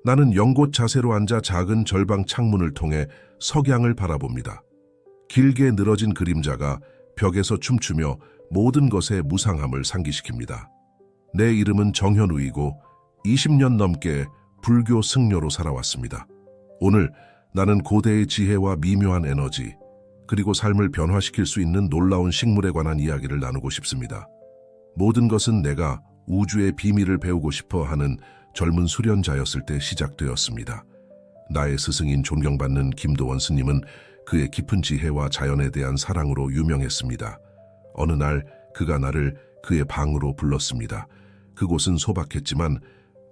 나는 연곶 자세로 앉아 작은 절방 창문을 통해 석양을 바라봅니다. 길게 늘어진 그림자가 벽에서 춤추며 모든 것의 무상함을 상기시킵니다. 내 이름은 정현우이고 20년 넘게 불교 승려로 살아왔습니다. 오늘 나는 고대의 지혜와 미묘한 에너지, 그리고 삶을 변화시킬 수 있는 놀라운 식물에 관한 이야기를 나누고 싶습니다. 모든 것은 내가 우주의 비밀을 배우고 싶어 하는 젊은 수련자였을 때 시작되었습니다. 나의 스승인 존경받는 김도원 스님은 그의 깊은 지혜와 자연에 대한 사랑으로 유명했습니다. 어느 날 그가 나를 그의 방으로 불렀습니다. 그곳은 소박했지만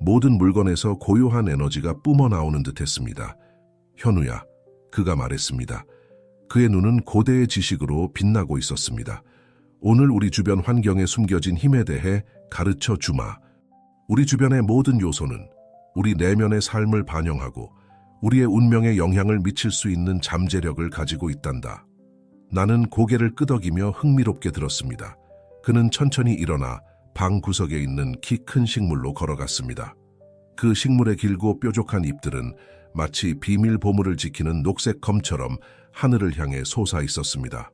모든 물건에서 고요한 에너지가 뿜어나오는 듯했습니다. 현우야, 그가 말했습니다. 그의 눈은 고대의 지식으로 빛나고 있었습니다. 오늘 우리 주변 환경에 숨겨진 힘에 대해 가르쳐 주마. 우리 주변의 모든 요소는 우리 내면의 삶을 반영하고 우리의 운명에 영향을 미칠 수 있는 잠재력을 가지고 있단다. 나는 고개를 끄덕이며 흥미롭게 들었습니다. 그는 천천히 일어나 방 구석에 있는 키 큰 식물로 걸어갔습니다. 그 식물의 길고 뾰족한 잎들은 마치 비밀 보물을 지키는 녹색 검처럼 하늘을 향해 솟아 있었습니다.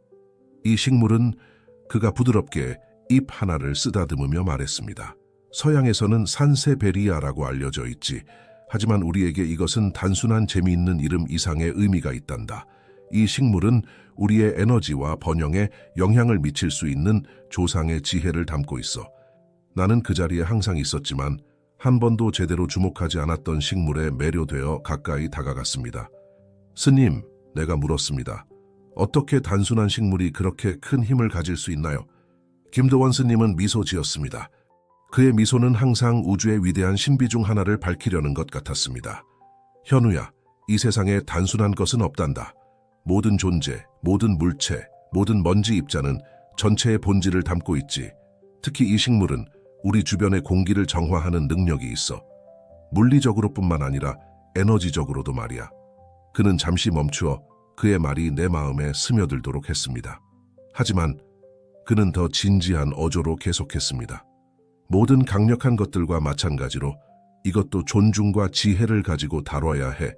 이 식물은 그가 부드럽게 잎 하나를 쓰다듬으며 말했습니다. 서양에서는 산세베리아라고 알려져 있지. 하지만 우리에게 이것은 단순한 재미있는 이름 이상의 의미가 있단다. 이 식물은 우리의 에너지와 번영에 영향을 미칠 수 있는 조상의 지혜를 담고 있어. 나는 그 자리에 항상 있었지만 한 번도 제대로 주목하지 않았던 식물에 매료되어 가까이 다가갔습니다. 스님, 내가 물었습니다. 어떻게 단순한 식물이 그렇게 큰 힘을 가질 수 있나요? 김도원 스님은 미소 지었습니다. 그의 미소는 항상 우주의 위대한 신비 중 하나를 밝히려는 것 같았습니다. 현우야, 이 세상에 단순한 것은 없단다. 모든 존재, 모든 물체, 모든 먼지 입자는 전체의 본질을 담고 있지. 특히 이 식물은 우리 주변의 공기를 정화하는 능력이 있어. 물리적으로뿐만 아니라 에너지적으로도 말이야. 그는 잠시 멈추어 그의 말이 내 마음에 스며들도록 했습니다. 하지만 그는 더 진지한 어조로 계속했습니다. 모든 강력한 것들과 마찬가지로 이것도 존중과 지혜를 가지고 다뤄야 해.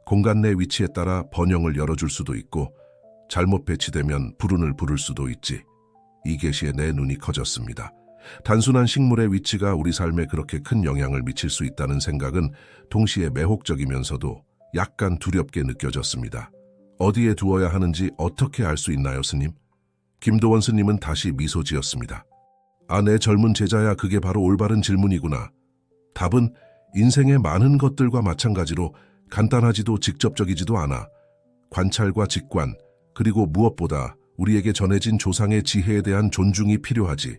공간 내 위치에 따라 번영을 열어줄 수도 있고 잘못 배치되면 불운을 부를 수도 있지. 이 계시에 내 눈이 커졌습니다. 단순한 식물의 위치가 우리 삶에 그렇게 큰 영향을 미칠 수 있다는 생각은 동시에 매혹적이면서도 약간 두렵게 느껴졌습니다. 어디에 두어야 하는지 어떻게 알 수 있나요, 스님? 김도원 스님은 다시 미소 지었습니다. 아, 내 젊은 제자야, 그게 바로 올바른 질문이구나. 답은 인생의 많은 것들과 마찬가지로 간단하지도 직접적이지도 않아. 관찰과 직관, 그리고 무엇보다 우리에게 전해진 조상의 지혜에 대한 존중이 필요하지.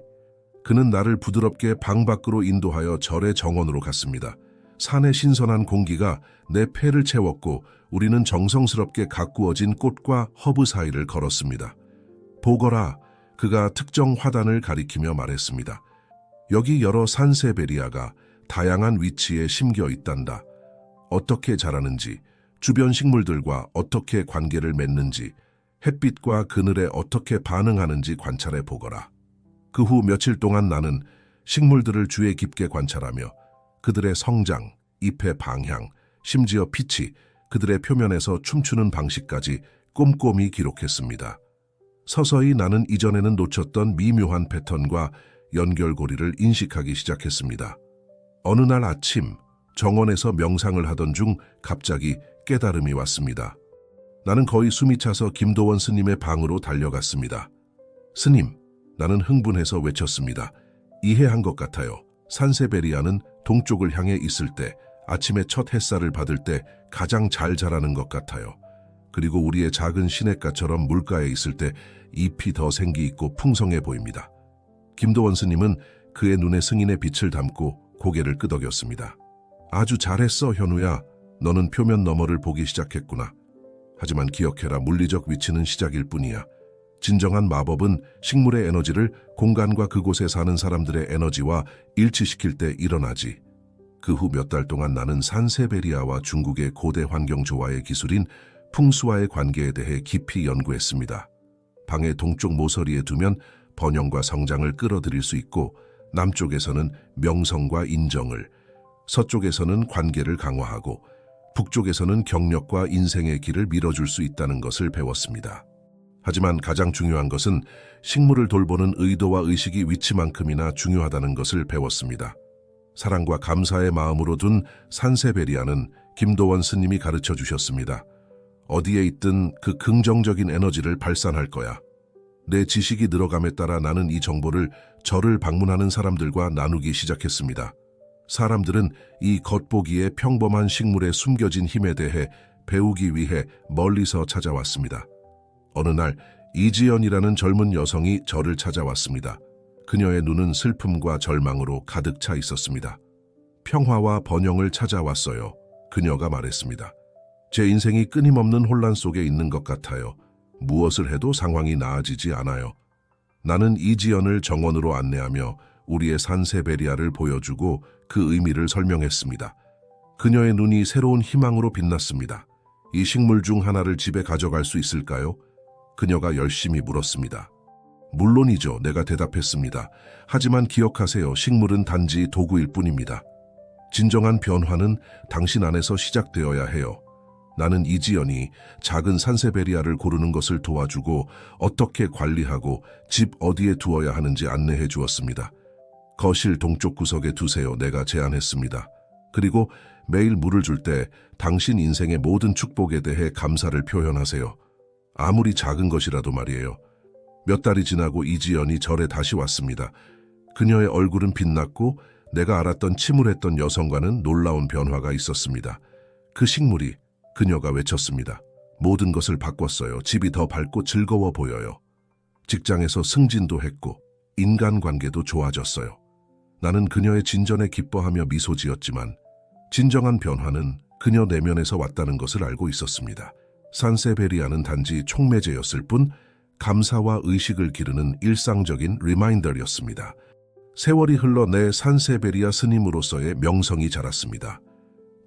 그는 나를 부드럽게 방 밖으로 인도하여 절의 정원으로 갔습니다. 산의 신선한 공기가 내 폐를 채웠고 우리는 정성스럽게 가꾸어진 꽃과 허브 사이를 걸었습니다. 보거라, 그가 특정 화단을 가리키며 말했습니다. 여기 여러 산세베리아가 다양한 위치에 심겨 있단다. 어떻게 자라는지, 주변 식물들과 어떻게 관계를 맺는지, 햇빛과 그늘에 어떻게 반응하는지 관찰해 보거라. 그 후 며칠 동안 나는 식물들을 주의 깊게 관찰하며 그들의 성장, 잎의 방향, 심지어 빛이 그들의 표면에서 춤추는 방식까지 꼼꼼히 기록했습니다. 서서히 나는 이전에는 놓쳤던 미묘한 패턴과 연결고리를 인식하기 시작했습니다. 어느 날 아침, 정원에서 명상을 하던 중 갑자기 깨달음이 왔습니다. 나는 거의 숨이 차서 김도원 스님의 방으로 달려갔습니다. 스님, 나는 흥분해서 외쳤습니다. 이해한 것 같아요. 산세베리아는 동쪽을 향해 있을 때, 아침에 첫 햇살을 받을 때 가장 잘 자라는 것 같아요. 그리고 우리의 작은 시냇가처럼 물가에 있을 때 잎이 더 생기 있고 풍성해 보입니다. 김도원 스님은 그의 눈에 승인의 빛을 담고 고개를 끄덕였습니다. 아주 잘했어, 현우야. 너는 표면 너머를 보기 시작했구나. 하지만 기억해라, 물리적 위치는 시작일 뿐이야. 진정한 마법은 식물의 에너지를 공간과 그곳에 사는 사람들의 에너지와 일치시킬 때 일어나지. 그 후 몇 달 동안 나는 산세베리아와 중국의 고대 환경 조화의 기술인 풍수와의 관계에 대해 깊이 연구했습니다. 방의 동쪽 모서리에 두면 번영과 성장을 끌어들일 수 있고, 남쪽에서는 명성과 인정을, 서쪽에서는 관계를 강화하고 북쪽에서는 경력과 인생의 길을 밀어줄 수 있다는 것을 배웠습니다. 하지만 가장 중요한 것은 식물을 돌보는 의도와 의식이 위치만큼이나 중요하다는 것을 배웠습니다. 사랑과 감사의 마음으로 둔 산세베리아는 김도원 스님이 가르쳐 주셨습니다. 어디에 있든 그 긍정적인 에너지를 발산할 거야. 내 지식이 늘어감에 따라 나는 이 정보를 절을 방문하는 사람들과 나누기 시작했습니다. 사람들은 이 겉보기에 평범한 식물에 숨겨진 힘에 대해 배우기 위해 멀리서 찾아왔습니다. 어느 날 이지연이라는 젊은 여성이 저를 찾아왔습니다. 그녀의 눈은 슬픔과 절망으로 가득 차 있었습니다. 평화와 번영을 찾아왔어요. 그녀가 말했습니다. 제 인생이 끊임없는 혼란 속에 있는 것 같아요. 무엇을 해도 상황이 나아지지 않아요. 나는 이지연을 정원으로 안내하며 우리의 산세베리아를 보여주고 그 의미를 설명했습니다. 그녀의 눈이 새로운 희망으로 빛났습니다. 이 식물 중 하나를 집에 가져갈 수 있을까요? 그녀가 열심히 물었습니다. 물론이죠, 내가 대답했습니다. 하지만 기억하세요. 식물은 단지 도구일 뿐입니다. 진정한 변화는 당신 안에서 시작되어야 해요. 나는 이지연이 작은 산세베리아를 고르는 것을 도와주고 어떻게 관리하고 집 어디에 두어야 하는지 안내해 주었습니다. 거실 동쪽 구석에 두세요. 내가 제안했습니다. 그리고 매일 물을 줄 때 당신 인생의 모든 축복에 대해 감사를 표현하세요. 아무리 작은 것이라도 말이에요. 몇 달이 지나고 이지연이 절에 다시 왔습니다. 그녀의 얼굴은 빛났고 내가 알았던 침울했던 여성과는 놀라운 변화가 있었습니다. 그 식물이, 그녀가 외쳤습니다. 모든 것을 바꿨어요. 집이 더 밝고 즐거워 보여요. 직장에서 승진도 했고 인간관계도 좋아졌어요. 나는 그녀의 진전에 기뻐하며 미소 지었지만 진정한 변화는 그녀 내면에서 왔다는 것을 알고 있었습니다. 산세베리아는 단지 촉매제였을 뿐 감사와 의식을 기르는 일상적인 리마인더였습니다. 세월이 흘러 내 산세베리아 스님으로서의 명성이 자랐습니다.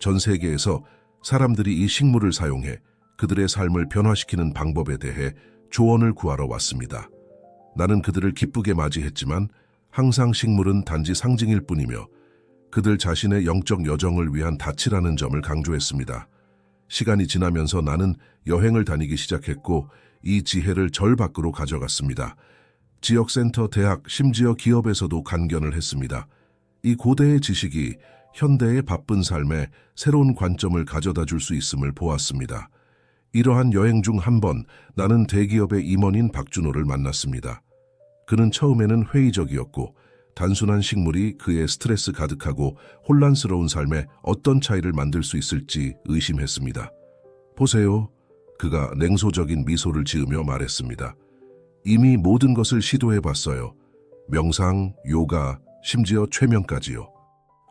전 세계에서 사람들이 이 식물을 사용해 그들의 삶을 변화시키는 방법에 대해 조언을 구하러 왔습니다. 나는 그들을 기쁘게 맞이했지만 항상 식물은 단지 상징일 뿐이며 그들 자신의 영적 여정을 위한 닻이라는 점을 강조했습니다. 시간이 지나면서 나는 여행을 다니기 시작했고 이 지혜를 절 밖으로 가져갔습니다. 지역센터, 대학, 심지어 기업에서도 간견을 했습니다. 이 고대의 지식이 현대의 바쁜 삶에 새로운 관점을 가져다 줄 수 있음을 보았습니다. 이러한 여행 중 한 번 나는 대기업의 임원인 박준호를 만났습니다. 그는 처음에는 회의적이었고 단순한 식물이 그의 스트레스 가득하고 혼란스러운 삶에 어떤 차이를 만들 수 있을지 의심했습니다. 보세요. 그가 냉소적인 미소를 지으며 말했습니다. 이미 모든 것을 시도해봤어요. 명상, 요가, 심지어 최면까지요.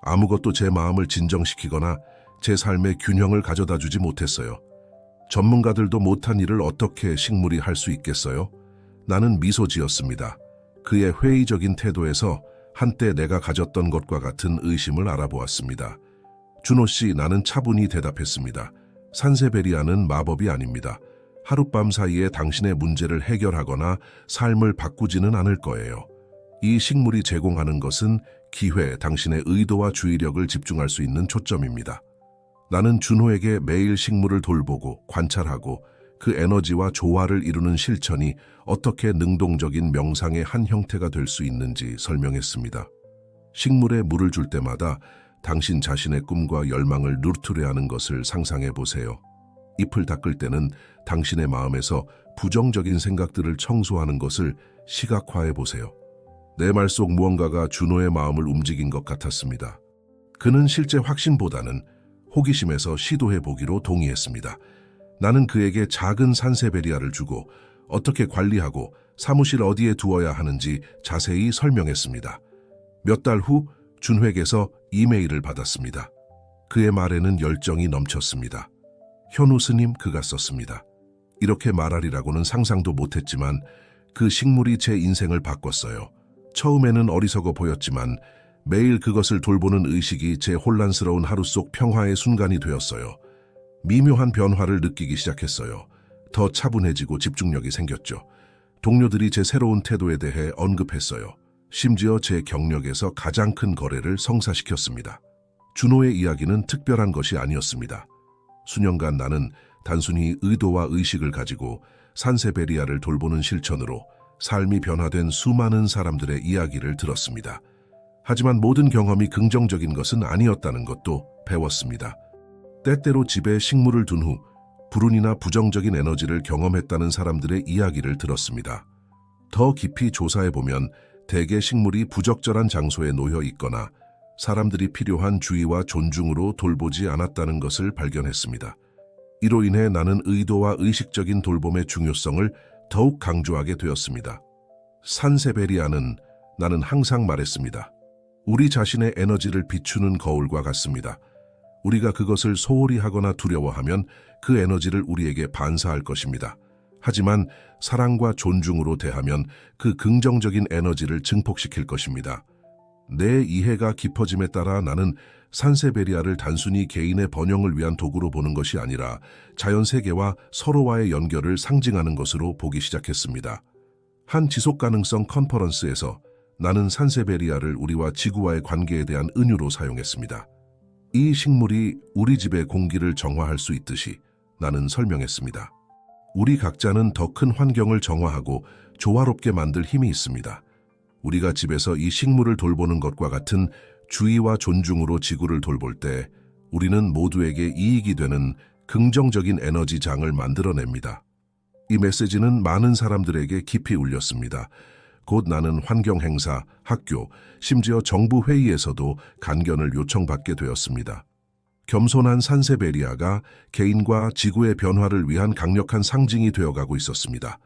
아무것도 제 마음을 진정시키거나 제 삶의 균형을 가져다 주지 못했어요. 전문가들도 못한 일을 어떻게 식물이 할 수 있겠어요? 나는 미소 지었습니다. 그의 회의적인 태도에서 한때 내가 가졌던 것과 같은 의심을 알아보았습니다. 준호 씨, 나는 차분히 대답했습니다. 산세베리아는 마법이 아닙니다. 하룻밤 사이에 당신의 문제를 해결하거나 삶을 바꾸지는 않을 거예요. 이 식물이 제공하는 것은 기회, 당신의 의도와 주의력을 집중할 수 있는 초점입니다. 나는 준호에게 매일 식물을 돌보고 관찰하고 그 에너지와 조화를 이루는 실천이 어떻게 능동적인 명상의 한 형태가 될 수 있는지 설명했습니다. 식물에 물을 줄 때마다 당신 자신의 꿈과 열망을 누르트려하는 것을 상상해 보세요. 잎을 닦을 때는 당신의 마음에서 부정적인 생각들을 청소하는 것을 시각화해 보세요. 내 말 속 무언가가 준호의 마음을 움직인 것 같았습니다. 그는 실제 확신보다는 호기심에서 시도해 보기로 동의했습니다. 나는 그에게 작은 산세베리아를 주고 어떻게 관리하고 사무실 어디에 두어야 하는지 자세히 설명했습니다. 몇 달 후 준호에게서 이메일을 받았습니다. 그의 말에는 열정이 넘쳤습니다. 현우 스님, 그가 썼습니다. 이렇게 말하리라고는 상상도 못했지만 그 식물이 제 인생을 바꿨어요. 처음에는 어리석어 보였지만 매일 그것을 돌보는 의식이 제 혼란스러운 하루 속 평화의 순간이 되었어요. 미묘한 변화를 느끼기 시작했어요. 더 차분해지고 집중력이 생겼죠. 동료들이 제 새로운 태도에 대해 언급했어요. 심지어 제 경력에서 가장 큰 거래를 성사시켰습니다. 준호의 이야기는 특별한 것이 아니었습니다. 수년간 나는 단순히 의도와 의식을 가지고 산세베리아를 돌보는 실천으로 삶이 변화된 수많은 사람들의 이야기를 들었습니다. 하지만 모든 경험이 긍정적인 것은 아니었다는 것도 배웠습니다. 때때로 집에 식물을 둔 후 불운이나 부정적인 에너지를 경험했다는 사람들의 이야기를 들었습니다. 더 깊이 조사해보면 대개 식물이 부적절한 장소에 놓여 있거나 사람들이 필요한 주의와 존중으로 돌보지 않았다는 것을 발견했습니다. 이로 인해 나는 의도와 의식적인 돌봄의 중요성을 더욱 강조하게 되었습니다. 산세베리아는 나는 항상 말했습니다. 우리 자신의 에너지를 비추는 거울과 같습니다. 우리가 그것을 소홀히 하거나 두려워하면 그 에너지를 우리에게 반사할 것입니다. 하지만 사랑과 존중으로 대하면 그 긍정적인 에너지를 증폭시킬 것입니다. 내 이해가 깊어짐에 따라 나는 산세베리아를 단순히 개인의 번영을 위한 도구로 보는 것이 아니라 자연세계와 서로와의 연결을 상징하는 것으로 보기 시작했습니다. 한 지속가능성 컨퍼런스에서 나는 산세베리아를 우리와 지구와의 관계에 대한 은유로 사용했습니다. 이 식물이 우리 집의 공기를 정화할 수 있듯이 나는 설명했습니다. 우리 각자는 더 큰 환경을 정화하고 조화롭게 만들 힘이 있습니다. 우리가 집에서 이 식물을 돌보는 것과 같은 주의와 존중으로 지구를 돌볼 때 우리는 모두에게 이익이 되는 긍정적인 에너지장을 만들어냅니다. 이 메시지는 많은 사람들에게 깊이 울렸습니다. 곧 나는 환경행사, 학교, 심지어 정부 회의에서도 간견을 요청받게 되었습니다. 겸손한 산세베리아가 개인과 지구의 변화를 위한 강력한 상징이 되어가고 있었습니다.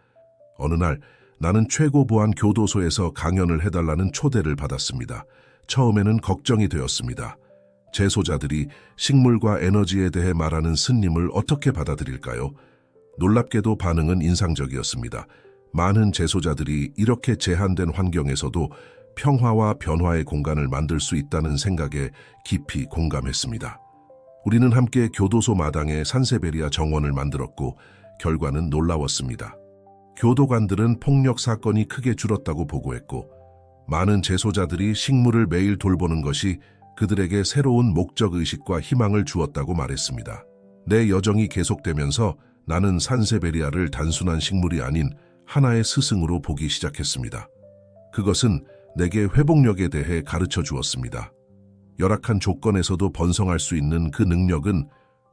어느 날 나는 최고보안 교도소에서 강연을 해달라는 초대를 받았습니다. 처음에는 걱정이 되었습니다. 재소자들이 식물과 에너지에 대해 말하는 스님을 어떻게 받아들일까요? 놀랍게도 반응은 인상적이었습니다. 많은 재소자들이 이렇게 제한된 환경에서도 평화와 변화의 공간을 만들 수 있다는 생각에 깊이 공감했습니다. 우리는 함께 교도소 마당에 산세베리아 정원을 만들었고 결과는 놀라웠습니다. 교도관들은 폭력 사건이 크게 줄었다고 보고했고 많은 재소자들이 식물을 매일 돌보는 것이 그들에게 새로운 목적의식과 희망을 주었다고 말했습니다. 내 여정이 계속되면서 나는 산세베리아를 단순한 식물이 아닌 하나의 스승으로 보기 시작했습니다. 그것은 내게 회복력에 대해 가르쳐 주었습니다. 열악한 조건에서도 번성할 수 있는 그 능력은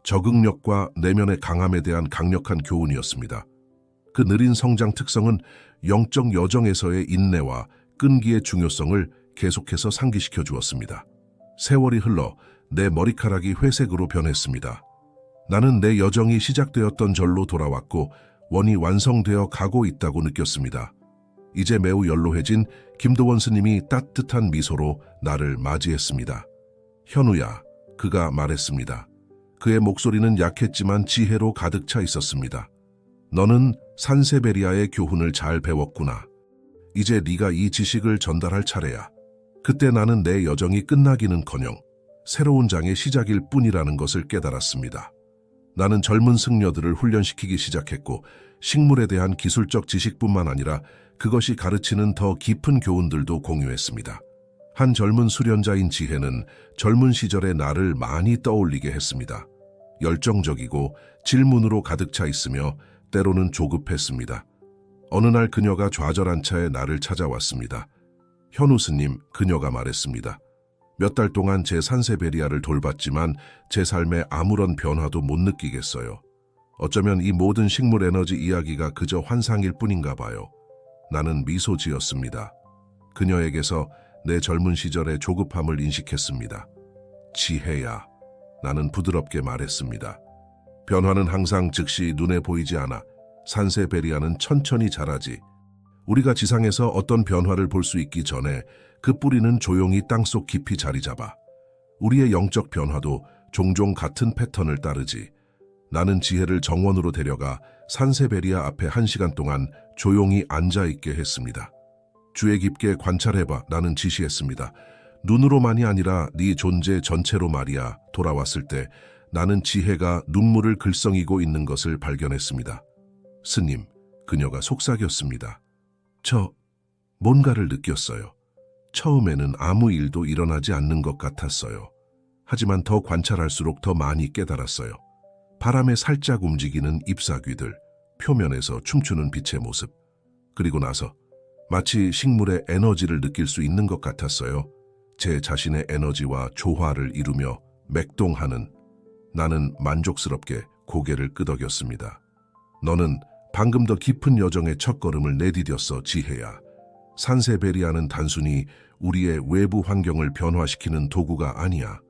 적응력과 내면의 강함에 대한 강력한 교훈이었습니다. 그 느린 성장 특성은 영적 여정에서의 인내와 끈기의 중요성을 계속해서 상기시켜 주었습니다. 세월이 흘러 내 머리카락이 회색으로 변했습니다. 나는 내 여정이 시작되었던 절로 돌아왔고 원이 완성되어 가고 있다고 느꼈습니다. 이제 매우 연로해진 김도원 스님이 따뜻한 미소로 나를 맞이했습니다. 현우야, 그가 말했습니다. 그의 목소리는 약했지만 지혜로 가득 차 있었습니다. 너는 산세베리아의 교훈을 잘 배웠구나. 이제 네가 이 지식을 전달할 차례야. 그때 나는 내 여정이 끝나기는커녕 새로운 장의 시작일 뿐이라는 것을 깨달았습니다. 나는 젊은 승려들을 훈련시키기 시작했고 식물에 대한 기술적 지식뿐만 아니라 그것이 가르치는 더 깊은 교훈들도 공유했습니다. 한 젊은 수련자인 지혜는 젊은 시절의 나를 많이 떠올리게 했습니다. 열정적이고 질문으로 가득 차 있으며 때로는 조급했습니다. 어느 날 그녀가 좌절한 차에 나를 찾아왔습니다. 현우 스님, 그녀가 말했습니다. 몇 달 동안 제 산세베리아를 돌봤지만 제 삶에 아무런 변화도 못 느끼겠어요. 어쩌면 이 모든 식물 에너지 이야기가 그저 환상일 뿐인가 봐요. 나는 미소 지었습니다. 그녀에게서 내 젊은 시절의 조급함을 인식했습니다. 지혜야, 나는 부드럽게 말했습니다. 변화는 항상 즉시 눈에 보이지 않아. 산세베리아는 천천히 자라지. 우리가 지상에서 어떤 변화를 볼 수 있기 전에 그 뿌리는 조용히 땅속 깊이 자리 잡아. 우리의 영적 변화도 종종 같은 패턴을 따르지. 나는 지혜를 정원으로 데려가 산세베리아 앞에 1시간 동안 조용히 앉아있게 했습니다. 주의 깊게 관찰해봐, 나는 지시했습니다. 눈으로만이 아니라 네 존재 전체로 말이야. 돌아왔을 때 나는 지혜가 눈물을 글썽이고 있는 것을 발견했습니다. 스님, 그녀가 속삭였습니다. 저 뭔가를 느꼈어요. 처음에는 아무 일도 일어나지 않는 것 같았어요. 하지만 더 관찰할수록 더 많이 깨달았어요. 바람에 살짝 움직이는 잎사귀들, 표면에서 춤추는 빛의 모습. 그리고 나서 마치 식물의 에너지를 느낄 수 있는 것 같았어요. 제 자신의 에너지와 조화를 이루며 맥동하는. 나는 만족스럽게 고개를 끄덕였습니다. 너는 방금 더 깊은 여정의 첫걸음을 내디뎠어, 지혜야. 산세베리아는 단순히 우리의 외부 환경을 변화시키는 도구가 아니야.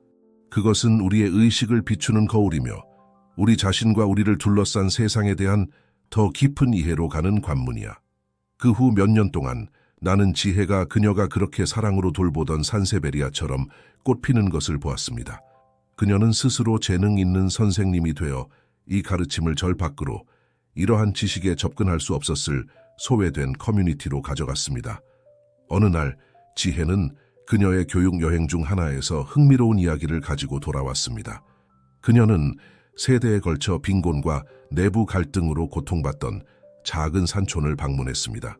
그것은 우리의 의식을 비추는 거울이며 우리 자신과 우리를 둘러싼 세상에 대한 더 깊은 이해로 가는 관문이야. 그 후 몇 년 동안 나는 지혜가 그녀가 그렇게 사랑으로 돌보던 산세베리아처럼 꽃피는 것을 보았습니다. 그녀는 스스로 재능 있는 선생님이 되어 이 가르침을 절 밖으로 이러한 지식에 접근할 수 없었을 소외된 커뮤니티로 가져갔습니다. 어느 날 지혜는 그녀의 교육 여행 중 하나에서 흥미로운 이야기를 가지고 돌아왔습니다. 그녀는 세대에 걸쳐 빈곤과 내부 갈등으로 고통받던 작은 산촌을 방문했습니다.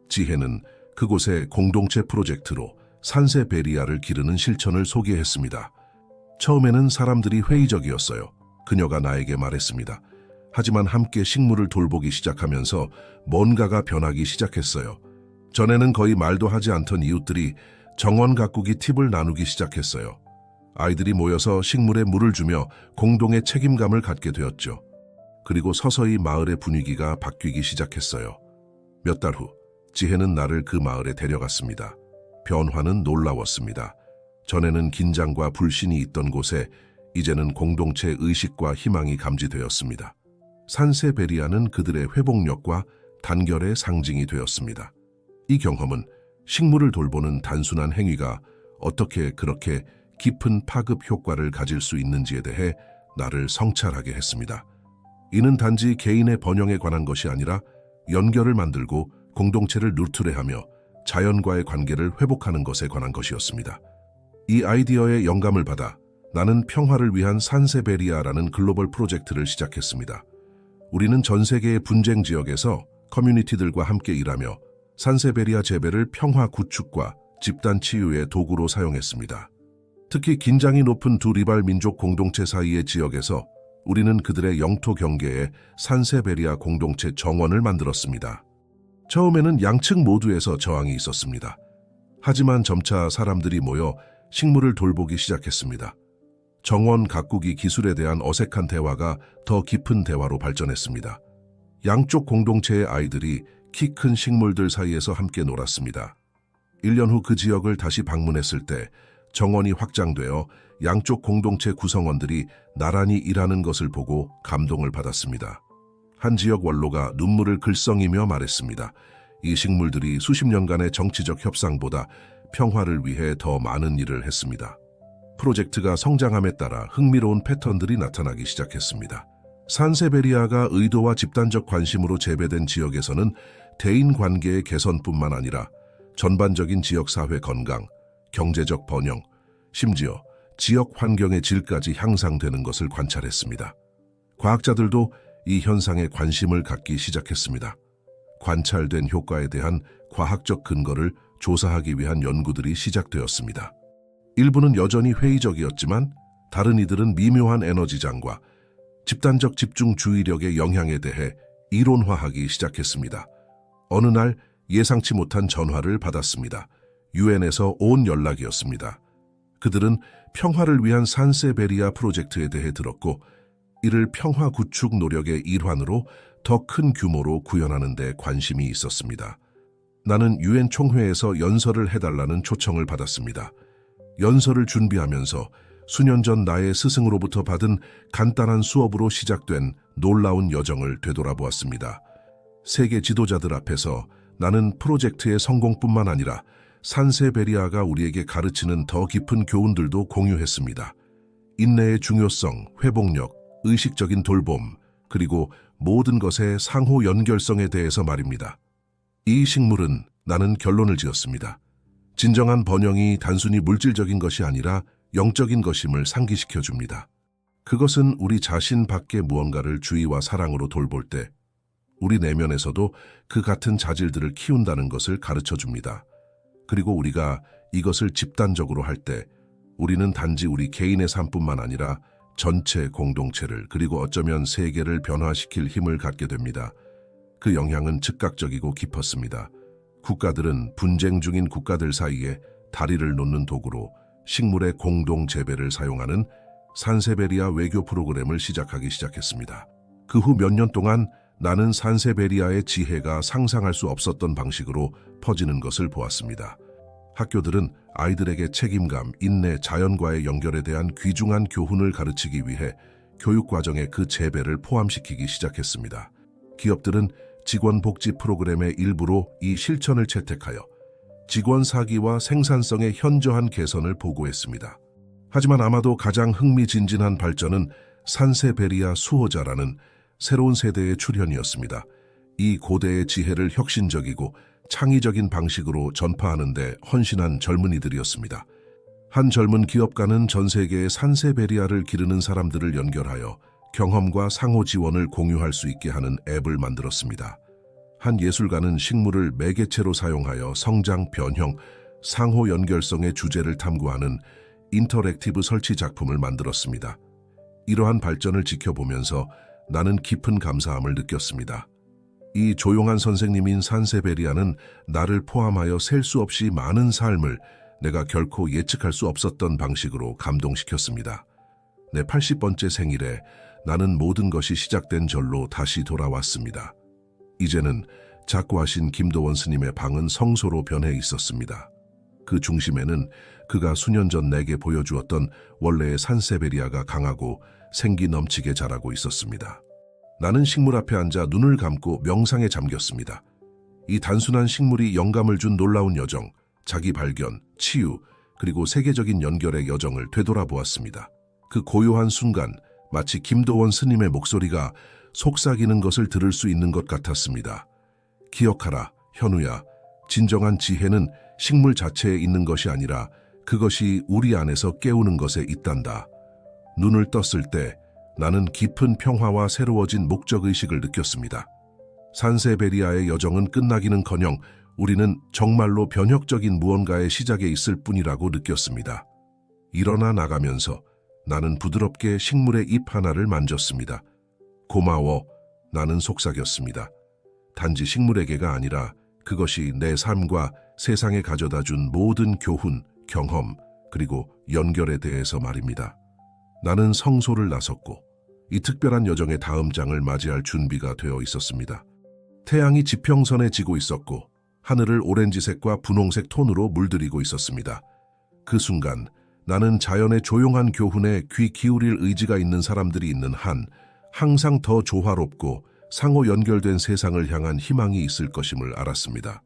지혜는 그곳에 공동체 프로젝트로 산세베리아를 기르는 실천을 소개했습니다. 처음에는 사람들이 회의적이었어요. 그녀가 나에게 말했습니다. 하지만 함께 식물을 돌보기 시작하면서 뭔가가 변하기 시작했어요. 전에는 거의 말도 하지 않던 이웃들이 정원 가꾸기 팁을 나누기 시작했어요. 아이들이 모여서 식물에 물을 주며 공동의 책임감을 갖게 되었죠. 그리고 서서히 마을의 분위기가 바뀌기 시작했어요. 몇 달 후, 지혜는 나를 그 마을에 데려갔습니다. 변화는 놀라웠습니다. 전에는 긴장과 불신이 있던 곳에 이제는 공동체 의식과 희망이 감지되었습니다. 산세베리아는 그들의 회복력과 단결의 상징이 되었습니다. 이 경험은 식물을 돌보는 단순한 행위가 어떻게 그렇게 깊은 파급 효과를 가질 수 있는지에 대해 나를 성찰하게 했습니다. 이는 단지 개인의 번영에 관한 것이 아니라 연결을 만들고 공동체를 누트레하며 자연과의 관계를 회복하는 것에 관한 것이었습니다. 이 아이디어의 영감을 받아 나는 평화를 위한 산세베리아라는 글로벌 프로젝트를 시작했습니다. 우리는 전 세계의 분쟁 지역에서 커뮤니티들과 함께 일하며 산세베리아 재배를 평화 구축과 집단 치유의 도구로 사용했습니다. 특히 긴장이 높은 두 리발 민족 공동체 사이의 지역에서 우리는 그들의 영토 경계에 산세베리아 공동체 정원을 만들었습니다. 처음에는 양측 모두에서 저항이 있었습니다. 하지만 점차 사람들이 모여 식물을 돌보기 시작했습니다. 정원 가꾸기 기술에 대한 어색한 대화가 더 깊은 대화로 발전했습니다. 양쪽 공동체의 아이들이 키 큰 식물들 사이에서 함께 놀았습니다. 1년 후 그 지역을 다시 방문했을 때 정원이 확장되어 양쪽 공동체 구성원들이 나란히 일하는 것을 보고 감동을 받았습니다. 한 지역 원로가 눈물을 글썽이며 말했습니다. 이 식물들이 수십 년간의 정치적 협상보다 평화를 위해 더 많은 일을 했습니다. 프로젝트가 성장함에 따라 흥미로운 패턴들이 나타나기 시작했습니다. 산세베리아가 의도와 집단적 관심으로 재배된 지역에서는 대인 관계의 개선뿐만 아니라 전반적인 지역사회 건강, 경제적 번영, 심지어 지역 환경의 질까지 향상되는 것을 관찰했습니다. 과학자들도 이 현상에 관심을 갖기 시작했습니다. 관찰된 효과에 대한 과학적 근거를 조사하기 위한 연구들이 시작되었습니다. 일부는 여전히 회의적이었지만 다른 이들은 미묘한 에너지장과 집단적 집중주의력의 영향에 대해 이론화하기 시작했습니다. 어느 날 예상치 못한 전화를 받았습니다. 유엔에서 온 연락이었습니다. 그들은 평화를 위한 산세베리아 프로젝트에 대해 들었고 이를 평화 구축 노력의 일환으로 더 큰 규모로 구현하는 데 관심이 있었습니다. 나는 유엔 총회에서 연설을 해달라는 초청을 받았습니다. 연설을 준비하면서 수년 전 나의 스승으로부터 받은 간단한 수업으로 시작된 놀라운 여정을 되돌아보았습니다. 세계 지도자들 앞에서 나는 프로젝트의 성공뿐만 아니라 산세베리아가 우리에게 가르치는 더 깊은 교훈들도 공유했습니다. 인내의 중요성, 회복력, 의식적인 돌봄, 그리고 모든 것의 상호 연결성에 대해서 말입니다. 이 식물은 나는 결론을 지었습니다. 진정한 번영이 단순히 물질적인 것이 아니라 영적인 것임을 상기시켜 줍니다. 그것은 우리 자신 밖의 무언가를 주의와 사랑으로 돌볼 때 우리 내면에서도 그 같은 자질들을 키운다는 것을 가르쳐 줍니다. 그리고 우리가 이것을 집단적으로 할 때 우리는 단지 우리 개인의 삶뿐만 아니라 전체 공동체를 그리고 어쩌면 세계를 변화시킬 힘을 갖게 됩니다. 그 영향은 즉각적이고 깊었습니다. 국가들은 분쟁 중인 국가들 사이에 다리를 놓는 도구로 식물의 공동 재배를 사용하는 산세베리아 외교 프로그램을 시작하기 시작했습니다. 그 후 몇 년 동안 나는 산세베리아의 지혜가 상상할 수 없었던 방식으로 퍼지는 것을 보았습니다. 학교들은 아이들에게 책임감, 인내, 자연과의 연결에 대한 귀중한 교훈을 가르치기 위해 교육 과정에 그 재배를 포함시키기 시작했습니다. 기업들은 직원 복지 프로그램의 일부로 이 실천을 채택하여 직원 사기와 생산성의 현저한 개선을 보고했습니다. 하지만 아마도 가장 흥미진진한 발전은 산세베리아 수호자라는 새로운 세대의 출현이었습니다. 이 고대의 지혜를 혁신적이고 창의적인 방식으로 전파하는 데 헌신한 젊은이들이었습니다. 한 젊은 기업가는 전 세계의 산세베리아를 기르는 사람들을 연결하여 경험과 상호 지원을 공유할 수 있게 하는 앱을 만들었습니다. 한 예술가는 식물을 매개체로 사용하여 성장, 변형, 상호 연결성의 주제를 탐구하는 인터랙티브 설치 작품을 만들었습니다. 이러한 발전을 지켜보면서 나는 깊은 감사함을 느꼈습니다. 이 조용한 선생님인 산세베리아는 나를 포함하여 셀 수 없이 많은 삶을 내가 결코 예측할 수 없었던 방식으로 감동시켰습니다. 내 80번째 생일에 나는 모든 것이 시작된 절로 다시 돌아왔습니다. 이제는 작고하신 김도원 스님의 방은 성소로 변해 있었습니다. 그 중심에는 그가 수년 전 내게 보여주었던 원래의 산세베리아가 강하고 생기 넘치게 자라고 있었습니다. 나는 식물 앞에 앉아 눈을 감고 명상에 잠겼습니다. 이 단순한 식물이 영감을 준 놀라운 여정, 자기 발견, 치유, 그리고 세계적인 연결의 여정을 되돌아보았습니다. 그 고요한 순간, 마치 김도원 스님의 목소리가 속삭이는 것을 들을 수 있는 것 같았습니다. 기억하라, 현우야. 진정한 지혜는 식물 자체에 있는 것이 아니라 그것이 우리 안에서 깨우는 것에 있단다. 눈을 떴을 때 나는 깊은 평화와 새로워진 목적의식을 느꼈습니다. 산세베리아의 여정은 끝나기는커녕 우리는 정말로 변혁적인 무언가의 시작에 있을 뿐이라고 느꼈습니다. 일어나 나가면서 나는 부드럽게 식물의 잎 하나를 만졌습니다. 고마워, 나는 속삭였습니다. 단지 식물에게가 아니라 그것이 내 삶과 세상에 가져다준 모든 교훈, 경험, 그리고 연결에 대해서 말입니다. 나는 성소를 나섰고 이 특별한 여정의 다음 장을 맞이할 준비가 되어 있었습니다. 태양이 지평선에 지고 있었고 하늘을 오렌지색과 분홍색 톤으로 물들이고 있었습니다. 그 순간 나는 자연의 조용한 교훈에 귀 기울일 의지가 있는 사람들이 있는 한 항상 더 조화롭고 상호 연결된 세상을 향한 희망이 있을 것임을 알았습니다.